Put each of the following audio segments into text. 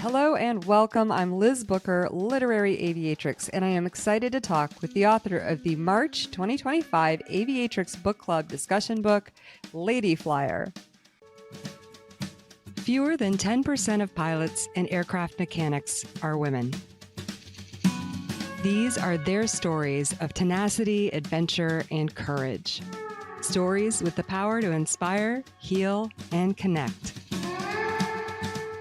Hello and welcome. I'm Liz Booker, literary aviatrix, and I am excited to talk with the author of the March 2025 Aviatrix Book Club discussion book, Lady Flyer. Fewer than 10% of pilots and aircraft mechanics are women. These are their stories of tenacity, adventure, and courage. Stories with the power to inspire, heal, and connect.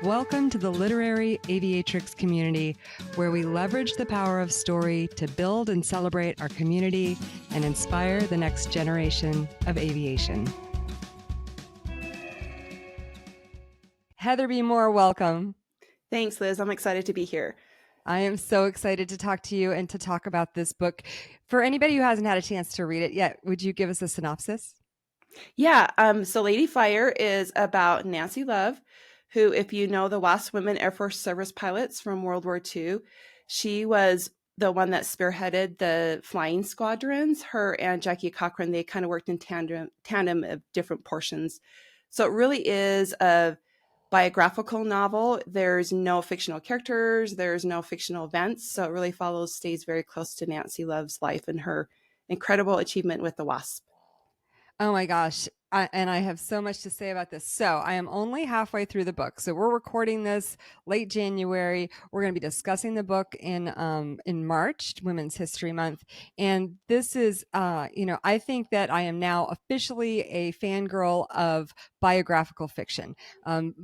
Welcome to the literary aviatrix community, where we leverage the power of story to build and celebrate our community and inspire the next generation of aviation. Heather B. Moore, welcome. Thanks, Liz. I'm excited to be here. I am so excited to talk to you and to talk about this book. For anybody who hasn't had a chance to read it yet, would you give us a synopsis? Yeah, so Lady Flyer is about Nancy Love, who, if you know the WASP Women Airforce Service Pilots from World War II, she was the one that spearheaded the flying squadrons. Her and Jackie Cochran, they kind of worked in tandem of different portions. So it really is a biographical novel. There's no fictional characters. There's no fictional events. So it really stays very close to Nancy Love's life and her incredible achievement with the WASP. Oh my gosh. And I have so much to say about this. So I am only halfway through the book. So we're recording this late January. We're going to be discussing the book in March, Women's History Month. And this is, I think that I am now officially a fangirl of biographical fiction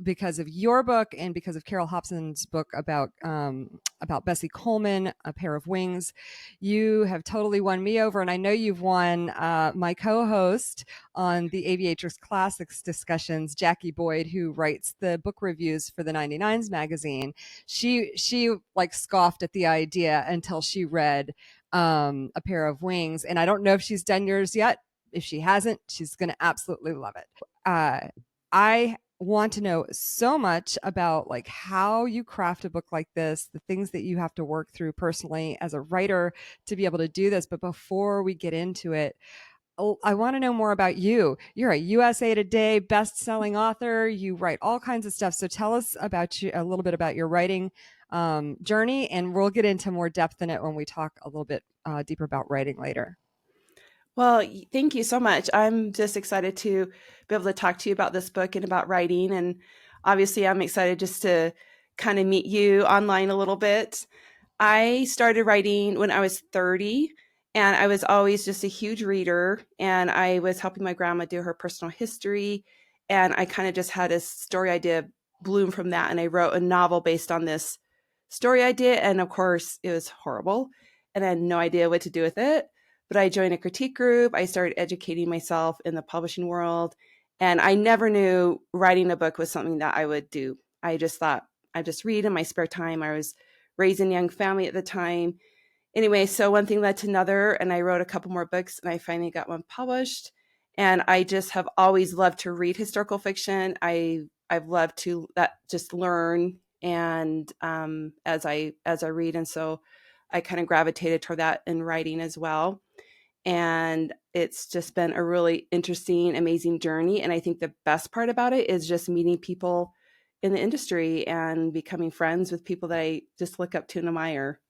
because of your book and because of Carol Hobson's book about Bessie Coleman, A Pair of Wings. You have totally won me over, and I know you've won my co-host on the Aviatrix Classics discussions, Jackie Boyd, who writes the book reviews for the 99s magazine. She like scoffed at the idea until she read A Pair of Wings, and I don't know if she's done yours yet. If she hasn't, she's going to absolutely love it. I want to know so much about like how you craft a book like this, the things that you have to work through personally as a writer to be able to do this. But before we get into it, I want to know more about you. You're a USA Today best-selling author. You write all kinds of stuff. So tell us about you, a little bit about your writing journey, and we'll get into more depth in it when we talk a little bit deeper about writing later. Well, thank you so much. I'm just excited to be able to talk to you about this book and about writing. And obviously, I'm excited just to kind of meet you online a little bit. I started writing when I was 30, and I was always just a huge reader. And I was helping my grandma do her personal history. And I kind of just had a story idea bloom from that. And I wrote a novel based on this story idea. And of course, it was horrible. And I had no idea what to do with it. But I joined a critique group. I started educating myself in the publishing world. And I never knew writing a book was something that I would do. I just thought I'd just read in my spare time. I was raising a young family at the time. Anyway, so one thing led to another, and I wrote a couple more books, and I finally got one published. And I just have always loved to read historical fiction. I've loved to just learn and as I read, and so I kind of gravitated toward that in writing as well. And it's just been a really interesting, amazing journey. And I think the best part about it is just meeting people in the industry and becoming friends with people that I just look up to and admire.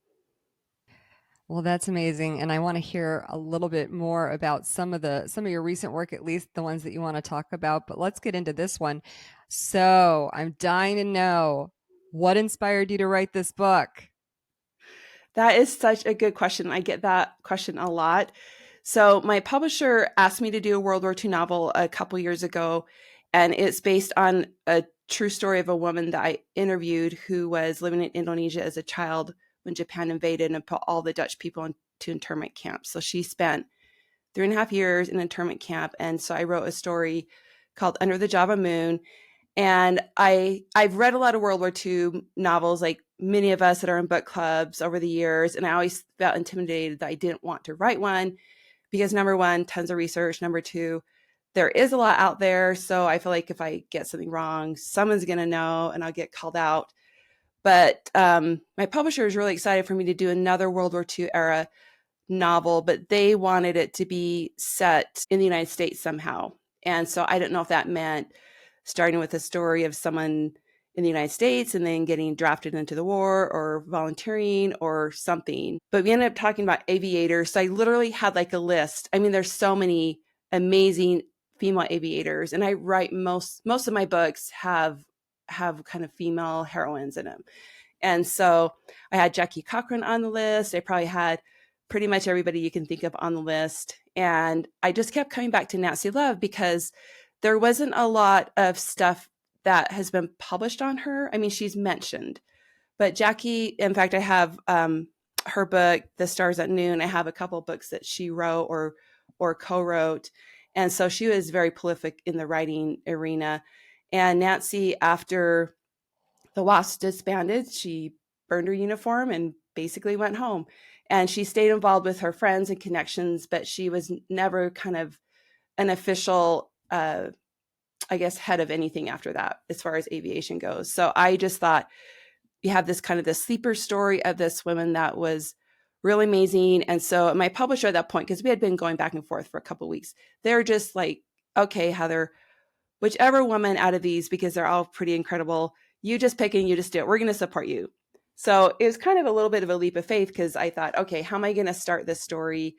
Well, that's amazing. And I want to hear a little bit more about some of your recent work, at least the ones that you want to talk about. But let's get into this one. So I'm dying to know, what inspired you to write this book? That is such a good question. I get that question a lot. So my publisher asked me to do a World War II novel a couple years ago, and it's based on a true story of a woman that I interviewed who was living in Indonesia as a child when Japan invaded and put all the Dutch people into internment camps. So she spent 3.5 years in internment camp. And so I wrote a story called Under the Java Moon. And I've read a lot of World War II novels, like many of us that are in book clubs over the years. And I always felt intimidated that I didn't want to write one because, number one, tons of research. Number two, there is a lot out there. So I feel like if I get something wrong, someone's going to know and I'll get called out. But my publisher is really excited for me to do another World War II era novel, but they wanted it to be set in the United States somehow. And so I didn't know if that meant starting with a story of someone in the United States and then getting drafted into the war or volunteering or something. But we ended up talking about aviators. So I literally had like a list. I mean, there's so many amazing female aviators, and I write most of my books have kind of female heroines in them. And so I had Jackie Cochran on the list. I probably had pretty much everybody you can think of on the list. And I just kept coming back to Nancy Love because there wasn't a lot of stuff that has been published on her. I mean, she's mentioned, but Jackie, in fact, I have her book, The Stars at Noon. I have a couple of books that she wrote or co-wrote. And so she was very prolific in the writing arena. And Nancy, after the WASP disbanded, she burned her uniform and basically went home. And she stayed involved with her friends and connections, but she was never kind of an official, I guess, head of anything after that, as far as aviation goes. So I just thought you have this kind of the sleeper story of this woman that was really amazing. And so my publisher at that point, because we had been going back and forth for a couple of weeks, they're just like, okay, Heather, whichever woman out of these, because they're all pretty incredible, you just pick and you just do it. We're going to support you. So it was kind of a little bit of a leap of faith because I thought, okay, how am I going to start this story?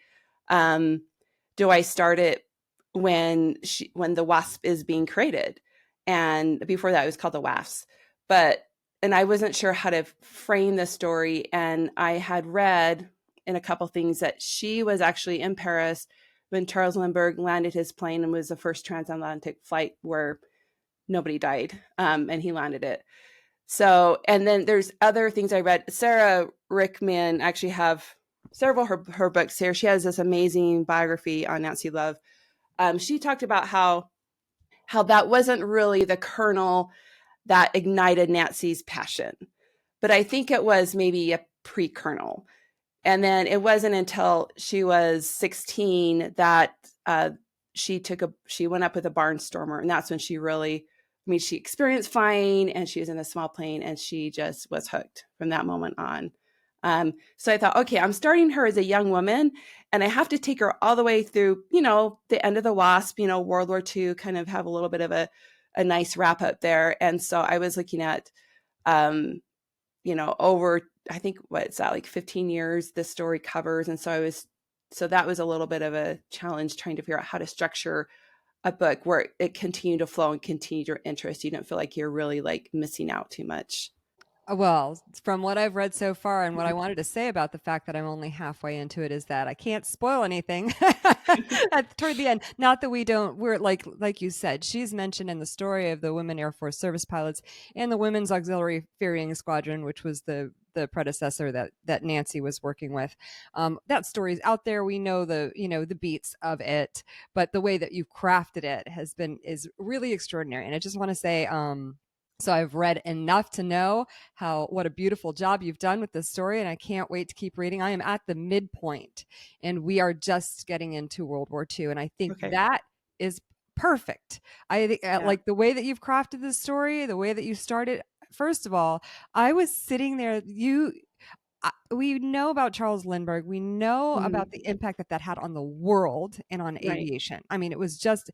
Do I start it when the WASP is being created? And before that, it was called the WAFs. And I wasn't sure how to frame the story. And I had read in a couple things that she was actually in Paris when Charles Lindbergh landed his plane and was the first transatlantic flight where nobody died, and he landed it. So, and then there's other things I read. Sarah Rickman actually have several her books here. She has this amazing biography on Nancy Love. She talked about how that wasn't really the kernel that ignited Nancy's passion, but I think it was maybe a pre-kernel. And then it wasn't until she was 16 that she went up with a barnstormer, and that's when she really, I mean, she experienced flying, and she was in a small plane, and she just was hooked from that moment on. So I thought, okay, I'm starting her as a young woman, and I have to take her all the way through, the end of the WASP, World War II, kind of have a little bit of a nice wrap up there. And so I was looking at, over, I think what's that, like 15 years this story covers. And so that was a little bit of a challenge trying to figure out how to structure a book where it continued to flow and continued your interest. You don't feel like you're really like missing out too much. Well, from what I've read so far, and what I wanted to say about the fact that I'm only halfway into it is that I can't spoil anything toward the end. Not that we're like you said, she's mentioned in the story of the Women Airforce Service Pilots and the Women's Auxiliary Ferrying Squadron, which was the predecessor that Nancy was working with. That story's out there. We know the beats of it, but the way that you've crafted it is really extraordinary. And I just want to say, so I've read enough to know what a beautiful job you've done with this story, and I can't wait to keep reading. I am at the midpoint, and we are just getting into World War II, and I think Okay. that is perfect. I think Yeah. like the way that you've crafted this story, the way that you started. First of all, I was sitting there. We know about Charles Lindbergh. We know about the impact that had on the world and on Right. aviation. I mean, it was just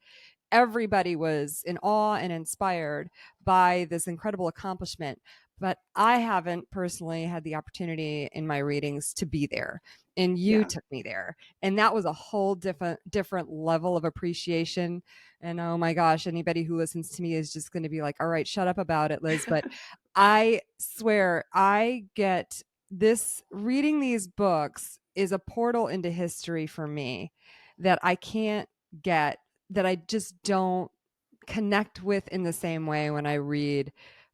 everybody was in awe and inspired by this incredible accomplishment. But I haven't personally had the opportunity in my readings to be there. And you Yeah. took me there. And that was a whole different level of appreciation. And oh my gosh, anybody who listens to me is just going to be like, all right, shut up about it, Liz. But I swear I get this reading these books is a portal into history for me that I can't get, that I just don't connect with in the same way when I read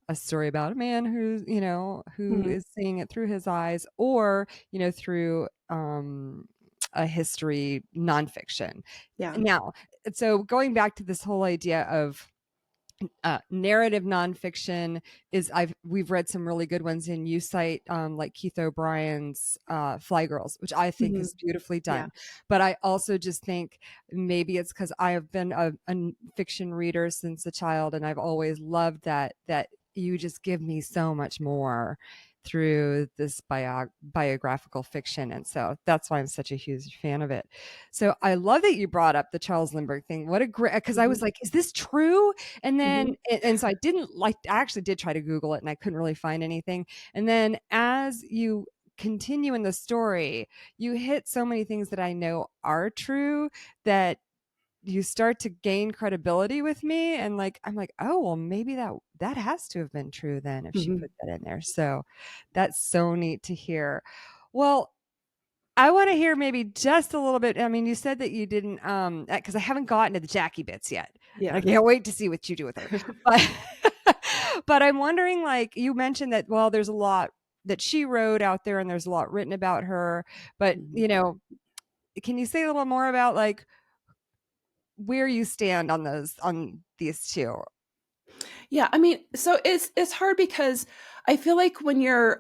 a story about a man who Mhm. is seeing it through his eyes, or through a history nonfiction. Yeah. Now, so going back to this whole idea of narrative nonfiction, we've read some really good ones, and you cite like Keith O'Brien's Fly Girls, which I think Mhm. is beautifully Yeah. done. But I also just think maybe it's because I have been a fiction reader since a child, and I've always loved that you just give me so much more through this biographical fiction. And so that's why I'm such a huge fan of it. So I love that you brought up the Charles Lindbergh thing. What a great, because I was Mhm. like, is this true? And then, Mhm. and so I didn't like, I actually did try to Google it and I couldn't really find anything. And then as you continue in the story, you hit so many things that I know are true that you start to gain credibility with me, and like I'm like, oh well, maybe that has to have been true then if she put Mhm. that in there. So that's so neat to hear. Well, I want to hear maybe just a little bit. I mean, you said that you didn't because I haven't gotten to the Jackie bits yet. And I Yeah. can't wait to see what you do with her. But but I'm wondering, like you mentioned that, well, there's a lot that she wrote out there and there's a lot written about her, but Mhm. can you say a little more about like where you stand on these two? Yeah, I mean, so it's hard because I feel like when you're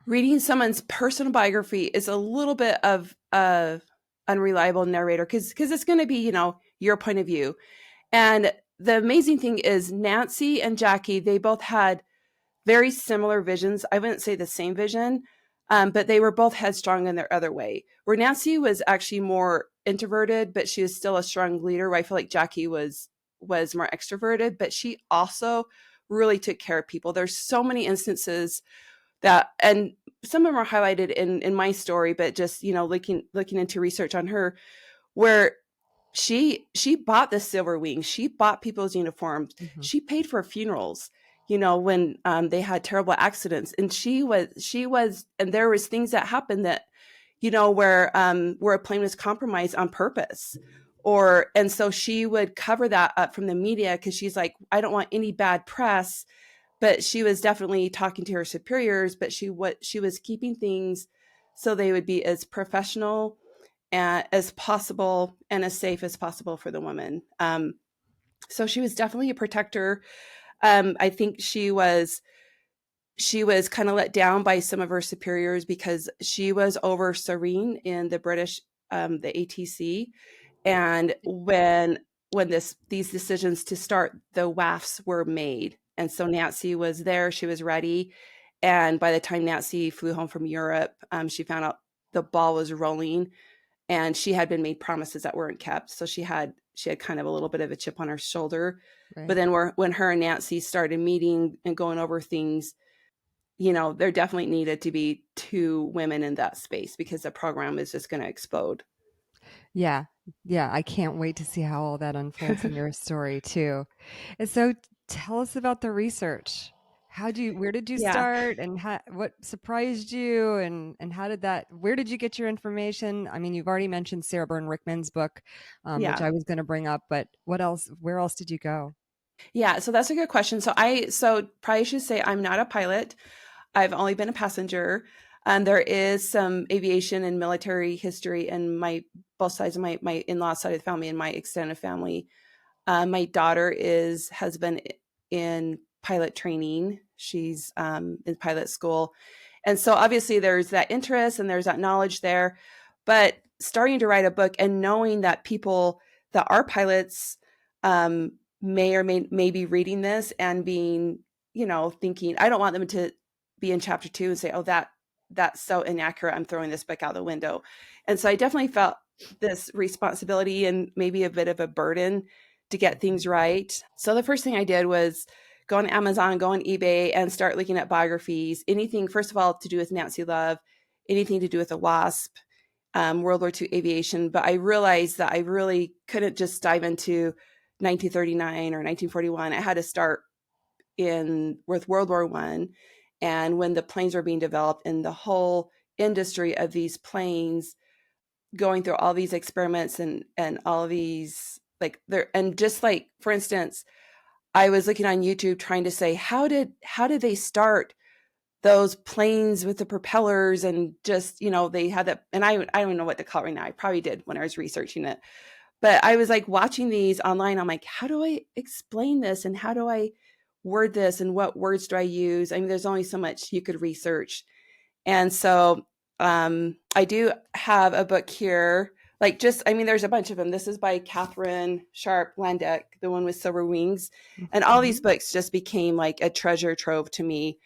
reading someone's personal biography is a little bit of a unreliable narrator because it's going to be, your point of view. And the amazing thing is Nancy and Jackie, they both had very similar visions. I wouldn't say the same vision, but they were both headstrong in their other way. Where Nancy was actually more introverted, but she was still a strong leader. Where I feel like Jackie was more extroverted, but she also really took care of people. There's so many instances that, and some of them are highlighted in my story, but just looking into research on her, where she bought the silver wings, she bought people's uniforms, Mhm. she paid for funerals, when they had terrible accidents, and she was and there was things that happened that where a plane was compromised on purpose, and so she would cover that up from the media because she's like, I don't want any bad press. But she was definitely talking to her superiors, but she was keeping things so they would be as professional as possible and as safe as possible for the woman. So she was definitely a protector. I think she was kind of let down by some of her superiors because she was over serene in the British, the ATC, and when these decisions to start the WAFs were made, and so Nancy was there, she was ready, and by the time Nancy flew home from Europe, she found out the ball was rolling, and she had been made promises that weren't kept, so she had kind of a little bit of a chip on her shoulder. But Right. then when her and Nancy started meeting and going over things, there definitely needed to be two women in that space because the program is just going to explode. Yeah. Yeah, I can't wait to see how all that unfolds in your story too. And so tell us about the research. Where did you Yeah, start, and what surprised you, and where did you get your information? I mean, you've already mentioned Sarah Byrne Rickman's book, which yeah. I was going to bring up, but where else did you go? Yeah, so that's a good question. So probably should say I'm not a pilot. I've only been a passenger. There is some aviation and military history in my both sides of my in-law side of the family and my extended family. My daughter has been in pilot training. She's in pilot school, and so obviously there's that interest and there's that knowledge there. But starting to write a book and knowing that people that are pilots um, may or may be reading this and being, thinking, I don't want them to be in chapter 2 and say, oh, that's so inaccurate, I'm throwing this book out the window. And so I definitely felt this responsibility and maybe a bit of a burden to get things right. So the first thing I did was go on Amazon, go on eBay, and start looking at biographies. Anything, first of all, to do with Nancy Love, anything to do with the WASP, World War II aviation. But I realized that I really couldn't just dive into 1939 or 1941. I had to start with World War I, and when the planes were being developed and the whole industry of these planes going through all these experiments and all these like there, and just like for instance, I was looking on YouTube trying to say how did they start those planes with the propellers, and just they had that, and I don't know what to call it right now. I probably did when I was researching it, but I was like watching these online. I'm like, how do I explain this, and how do I word this, and what words do I use? I mean, there's only so much you could research. And so I do have a book here. Like I mean, there's a bunch of them. This is by Katherine Sharp Landdeck, the one with silver wings. And all these Mhm. books just became like a treasure trove to me.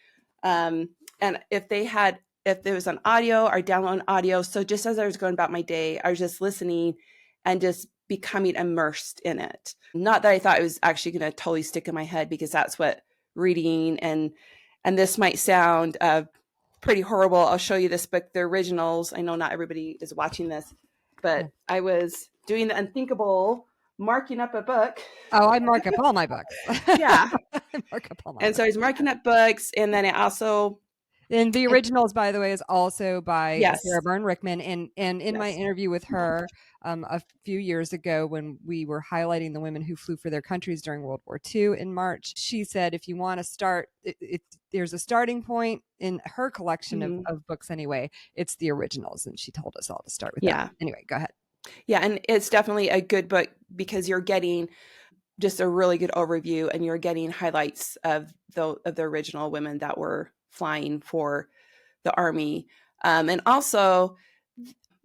And if there was an audio or download audio, so just as I was going about my day, I was just listening and just becoming immersed in it. Not that I thought it was actually going to totally stick in my head, because that's what reading and this might sound pretty horrible. I'll show you this book, the originals. I know not everybody is watching this, Yeah. but I was doing the unthinkable, marking up a book. Oh, I mark up all my books. Yeah. I mark up all my And so I books. was marking up books, and then it also, And the originals, by the way, is also by yes. Sarah Byrne Rickman. And in my Yes. interview with her a few years ago, when we were highlighting the women who flew for their countries during World War II in March, she said, if you want to start, there's a starting point in her collection Mhm. of books anyway. It's the originals. And she told us all to start with that. Yeah. Anyway, go ahead. Yeah. And it's definitely a good book, because you're getting just a really good overview, and you're getting highlights of the original women that were flying for the Army. And also,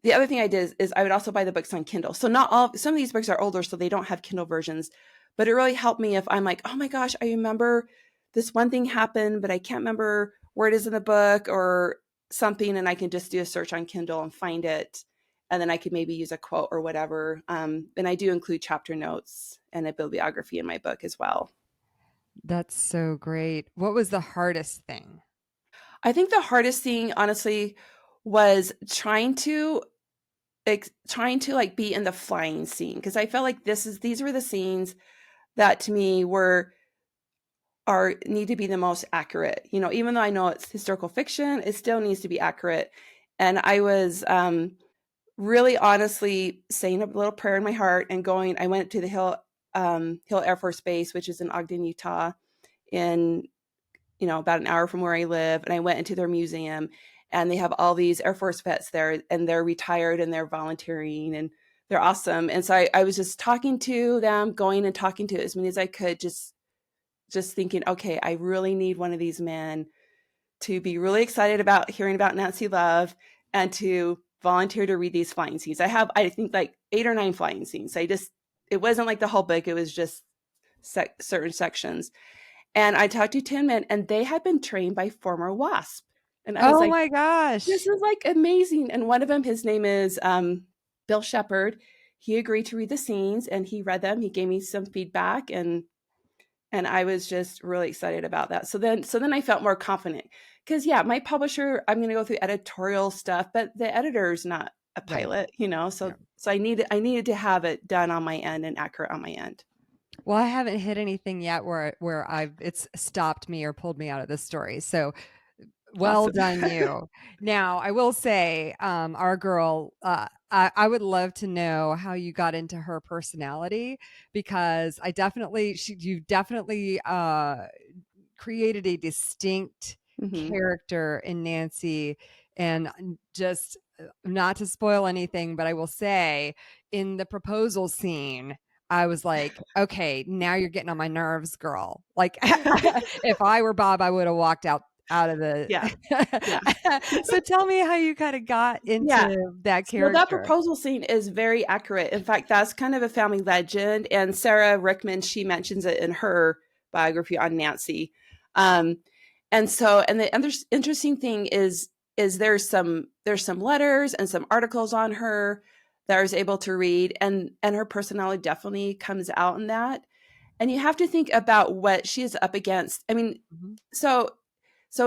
the other thing I did is I would also buy the books on Kindle. So some of these books are older, so they don't have Kindle versions, but it really helped me if I'm like, oh my gosh, I remember this one thing happened, but I can't remember where it is in the book or something. And I can just do a search on Kindle and find it. And then I could maybe use a quote or whatever. And I do include chapter notes and a bibliography in my book as well. That's so great. What was the hardest thing? I think the hardest thing, honestly, was trying to like be in the flying scene, because I felt like these were the scenes that to me need to be the most accurate. Even though I know it's historical fiction, it still needs to be accurate. And I was really honestly saying a little prayer in my heart and going. I went to the Hill Air Force Base, which is in Ogden, Utah, in about an hour from where I live, and I went into their museum, and they have all these Air Force vets there, and they're retired and they're volunteering, and they're awesome. And so I was just talking to them, going and talking to as many as I could, just thinking, okay, I really need one of these men to be really excited about hearing about Nancy Love and to volunteer to read these flying scenes. I think like 8 or 9 flying scenes. It wasn't like the whole book. It was just certain sections. And I talked to 10 men, and they had been trained by former WASP. And I was Oh like, my this gosh. is like amazing. And one of them, his name is Bill Shepard. He agreed to read the scenes, and he read them. He gave me some feedback, and I was just really excited about that. So then I felt more confident, because my publisher, I'm going to go through editorial stuff, but the editor's not a Right. pilot, Yeah. So I needed to have it done on my end and accurate on my end. Well, I haven't hit anything yet where it's stopped me or pulled me out of the story. So well Awesome. done, you. Now, I will say, our girl, I would love to know how you got into her personality, because you definitely created a distinct Hmm. character in Nancy. And just not to spoil anything, but I will say, in the proposal scene, I was like, okay, now you're getting on my nerves, girl. Like, if I were Bob, I would have walked out of the. Yeah. Yeah. So tell me how you kind of got Yeah. into that So that character. proposal scene is very accurate. In fact, that's kind of a family legend. And Sarah Rickman, she mentions it in her biography on Nancy. Um, and the other interesting thing is there's some letters and some articles on her that I was able to read, and her personality definitely comes out in that. And you have to think about what she is up against. I mean, Mhm. so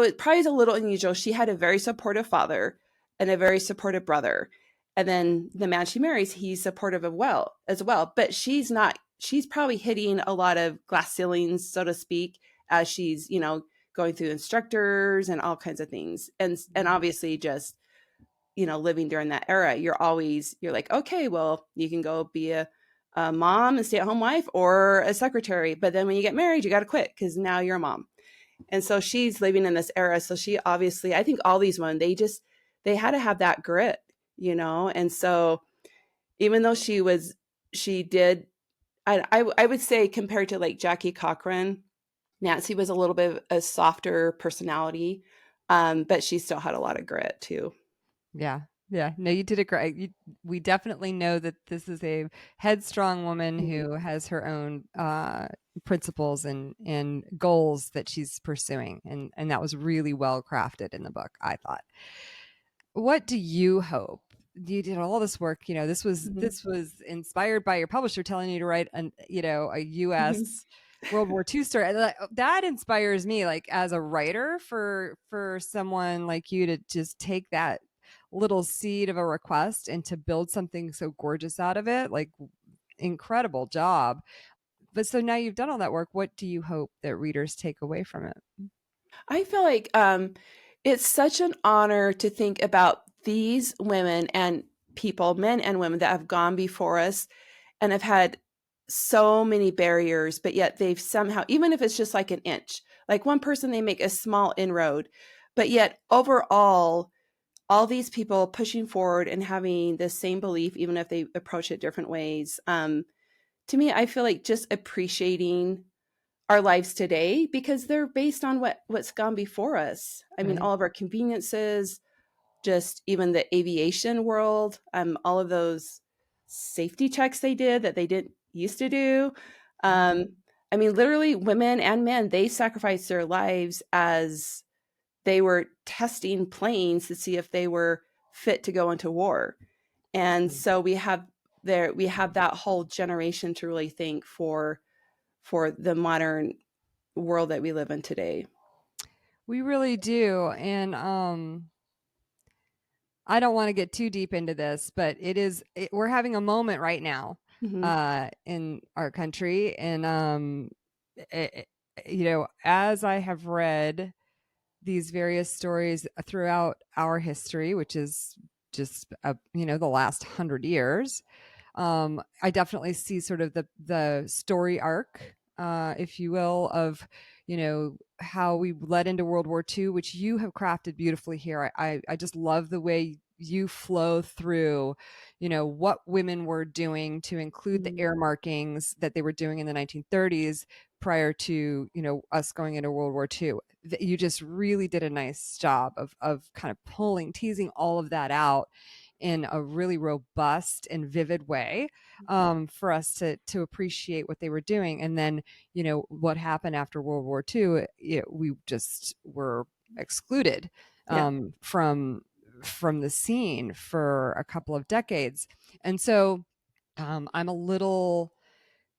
it probably is a little unusual. She had a very supportive father and a very supportive brother. And then the man she marries, he's supportive as well. But she's not, she's probably hitting a lot of glass ceilings, so to speak, as she's, going through instructors and all kinds of things. And obviously just, living during that era, you're like, okay, well, you can go be a mom and stay-at-home wife or a secretary. But then when you get married, you got to quit, because now you're a mom. And so she's living in this era. So she obviously, I think all these women, they had to have that grit, And so even though she did, I would say, compared to like Jackie Cochran, Nancy was a little bit of a softer personality, but she still had a lot of grit too. Yeah. Yeah, no, you did it great. We definitely know that this is a headstrong woman Mhm. who has her own principles and goals that she's pursuing, and that was really well crafted in the book, I thought. What do you hope? You did all this work, this was Mhm. this was inspired by your publisher telling you to write a Mhm. US World War II story. And that inspires me, like, as a writer, for someone like you to just take that little seed of a request and to build something so gorgeous out of it. Like, incredible job. But so now you've done all that work, what do you hope that readers take away from it? I feel like it's such an honor to think about these women and people, men and women, that have gone before us and have had so many barriers, but yet they've somehow, even if it's just like an inch, like one person, they make a small inroad, but yet overall, all these people pushing forward and having the same belief, even if they approach it different ways. To me, I feel like just appreciating our lives today because they're based on what's gone before us. I mean, Right. all of our conveniences, just even the aviation world, all of those safety checks they did that they didn't used to do. Mhm. Um, I mean, literally, women and men, they sacrificed their lives as they were testing planes to see if they were fit to go into war. And so we have that whole generation to really thank for the modern world that we live in today. We really do. And I don't want to get too deep into this, but we're having a moment right now Mhm. in our country. And, it, as I have read these various stories throughout our history, which is just, the last 100 years, I definitely see sort of the story arc, if you will, of how we led into World War II, which you have crafted beautifully here. I just love the way you flow through, what women were doing to include the Mhm. air markings that they were doing in the 1930s prior to us going into World War II. You just really did a nice job of kind of teasing all of that out in a really robust and vivid way, for us to appreciate what they were doing. And then, what happened after World War II, we just were excluded, Yeah. From the scene for a couple of decades. And so, I'm a little,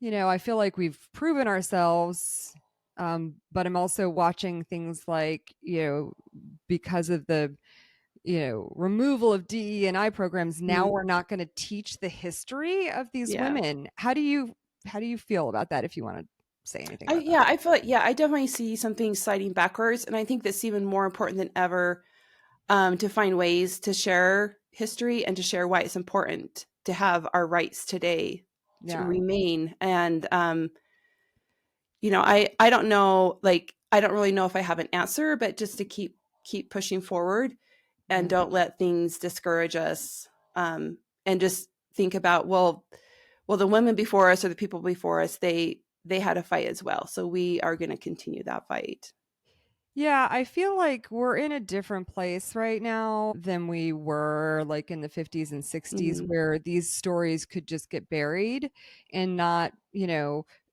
I feel like we've proven ourselves, but I'm also watching things like, because of the removal of DE&I programs, now Mhm. we're not going to teach the history of these Yeah. women. How do you feel about that, if you want to say anything about that? I feel like, yeah, I definitely see something sliding backwards, and I think that's even more important than ever, to find ways to share history and to share why it's important to have our rights today to Yeah. remain. And I don't know, like I don't really know if I have an answer, but just to keep pushing forward and Yeah. don't let things discourage us. And just think about, well, the women before us or the people before us, they had a fight as well, so we are going to continue that fight. Yeah, I feel like we're in a different place right now than we were, like, in the 50s and 60s, Hmm. where these stories could just get buried and not,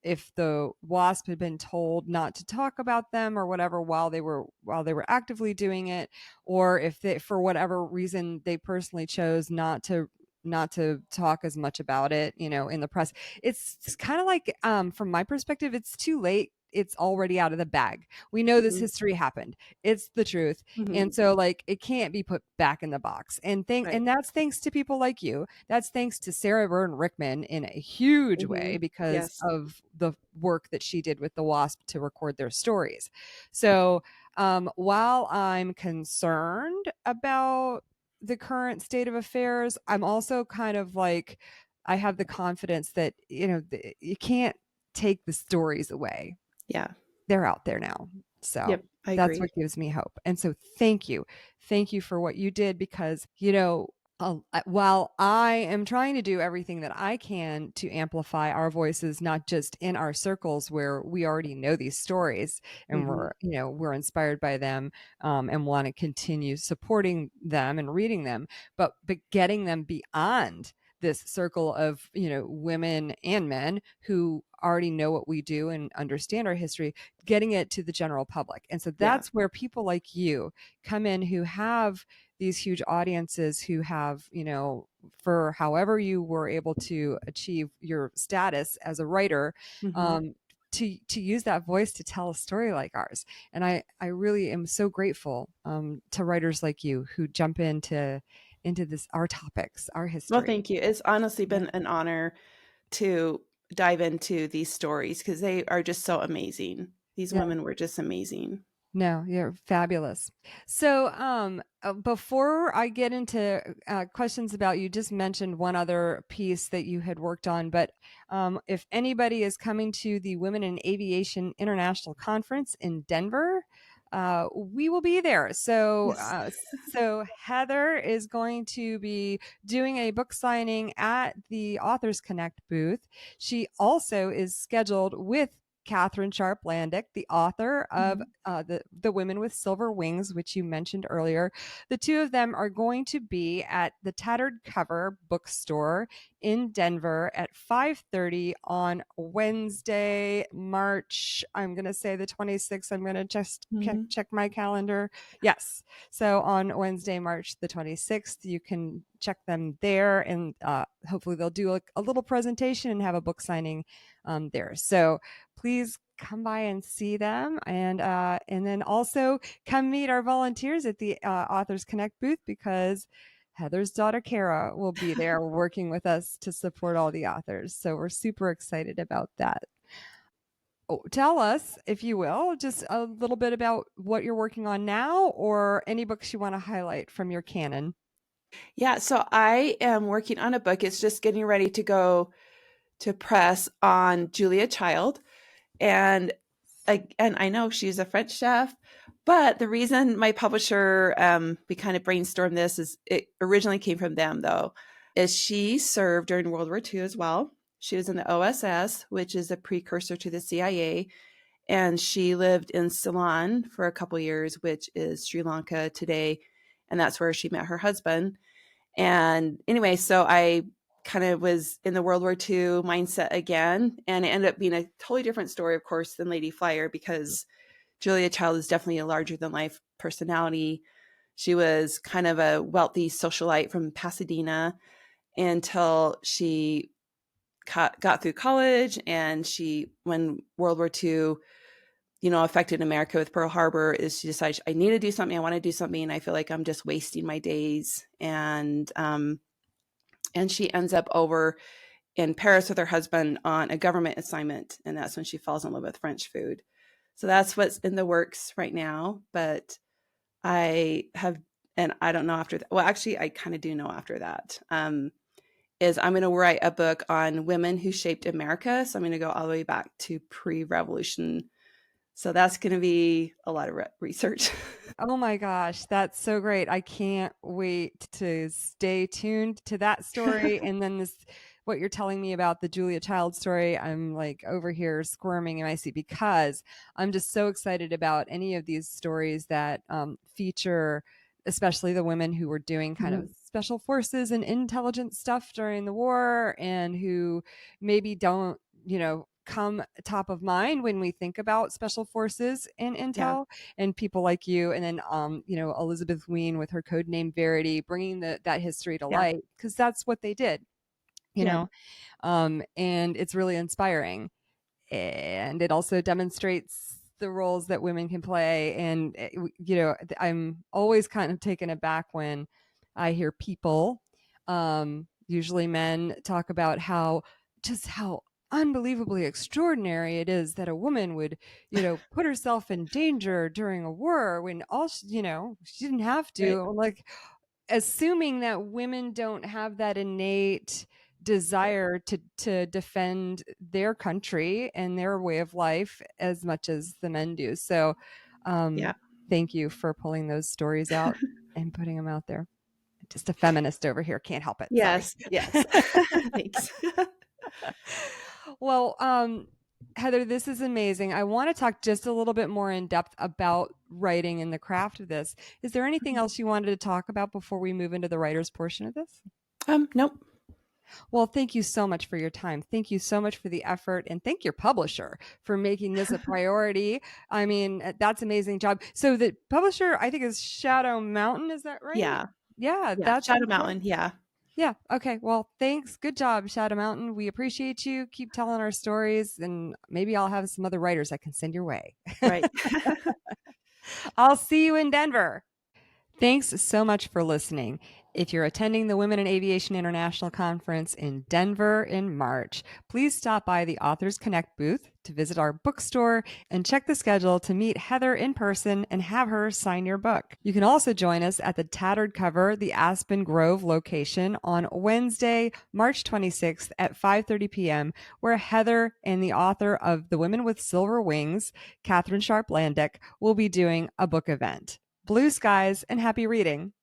if the WASP had been told not to talk about them or whatever while they were actively doing it, or if they, for whatever reason, they personally chose not to talk as much about it, in the press. It's kind of like, from my perspective, it's too late. It's already out of the bag. We know this Hmm. history happened. It's the truth. Hmm. And so, like, it can't be put back in the box. Right. And that's thanks to people like you. That's thanks to Sarah Byrne Rickman in a huge Hmm. way, because Yes. of the work that she did with the WASP to record their stories. So, while I'm concerned about the current state of affairs, I'm also kind of like, I have the confidence that, you can't take the stories away. Yeah. They're out there now. So Yep, I that's agree. what gives me hope. And so thank you. Thank you for what you did, because, While I am trying to do everything that I can to amplify our voices, not just in our circles where we already know these stories and Hmm. we're inspired by them, and want to continue supporting them and reading them, but getting them beyond this circle of women and men who already know what we do and understand our history, getting it to the general public. And so Yeah. that's where people like you come in, who have these huge audiences, who have, for however you were able to achieve your status as a writer, Hmm. um, to use that voice to tell a story like ours. And I really am so grateful, to writers like you who jump into this, our topics, our Well, history. thank you. It's honestly Yeah. been an honor to dive into these stories because they are just so amazing. These Yeah. women were just amazing. No, you're fabulous. So, before I get into questions about, you just mentioned one other piece that you had worked on, but if anybody is coming to the Women in Aviation International Conference in Denver, we will be there. So, Yes. so Heather is going to be doing a book signing at the Authors Connect booth. She also is scheduled with Katherine Sharp Landdeck, the author of Mhm. the Women with Silver Wings, which you mentioned earlier. The two of them are going to be at the Tattered Cover bookstore in Denver at 5:30 on Wednesday, March, I'm going to say the 26th. I'm going to just Mhm. check my calendar. Yes. So on Wednesday, March the 26th, you can check them there, and hopefully they'll do a little presentation and have a book signing there. So please come by and see them, and then also come meet our volunteers at the Authors Connect booth, because Heather's daughter Kara will be there working with us to support all the authors. So we're super excited about that. Oh, tell us, if you will, just a little bit about what you're working on now, or any books you want to highlight from your canon. Yeah, so I am working on a book. It's just getting ready to go to press on Julia Child. And and I know she's a French chef, but the reason my publisher, we kind of brainstormed this, is it originally came from them though, is she served during World War II as well. She was in the OSS, which is a precursor to the CIA, and she lived in Ceylon for a couple years, which is Sri Lanka today, and that's where she met her husband. And anyway, so I kind of was in the World War II mindset again, and it ended up being a totally different story, of course, than Lady Flyer, because Julia Child is definitely a larger than life personality. She was kind of a wealthy socialite from Pasadena until she got through college, and when World War II, affected America with Pearl Harbor, is she decided, I need to do something. I want to do something. And I feel like I'm just wasting my days. And she ends up over in Paris with her husband on a government assignment. And that's when she falls in love with French food. So that's what's in the works right now. But I have, and I don't know after that. Well, actually, I kind of do know after that. Is I'm going to write a book on women who shaped America. So I'm going to go all the way back to pre-revolution. So that's going to be a lot of research. Oh my gosh, that's so great. I can't wait to stay tuned to that story. And then what you're telling me about the Julia Child story, I'm like over here squirming in my seat, because I'm just so excited about any of these stories that feature, especially the women who were doing kind of Mhm. special forces and intelligence stuff during the war, and who maybe don't, come top of mind when we think about special forces and Yeah. intel, and people like you, and then Elizabeth Ween with her code name Verity, bringing that history to Yeah. light, because that's what they did, you Yeah. know and it's really inspiring, and it also demonstrates the roles that women can play. And I'm always kind of taken aback when I hear people, usually men, talk about how unbelievably extraordinary it is that a woman would put herself in danger during a war, when she didn't have Right. to. Like, assuming that women don't have that innate desire to defend their country and their way of life as much as the men do. So, Yeah. thank you for pulling those stories out and putting them out there. Just a feminist over here. Can't help it. Sorry. Yes. Yes. Thanks. Well, Heather, this is amazing. I want to talk just a little bit more in depth about writing and the craft of this. Is there anything else you wanted to talk about before we move into the writer's portion of this? Nope. Well, thank you so much for your time. Thank you so much for the effort, and thank your publisher for making this a priority. I mean, that's amazing job. So the publisher, I think, is Shadow Mountain. Is that right? Yeah. Yeah, Yeah. that's Shadow incredible. Mountain. Yeah. Yeah. Okay. Well, thanks. Good job, Shadow Mountain. We appreciate you. Keep telling our stories, and maybe I'll have some other writers I can send your way. Right. I'll see you in Denver. Thanks so much for listening. If you're attending the Women in Aviation International Conference in Denver in March, please stop by the Authors Connect booth to visit our bookstore and check the schedule to meet Heather in person and have her sign your book. You can also join us at the Tattered Cover, the Aspen Grove location on Wednesday, March 26th at 5:30 p.m., where Heather and the author of The Women with Silver Wings, Katherine Landdeck, will be doing a book event. Blue skies and happy reading.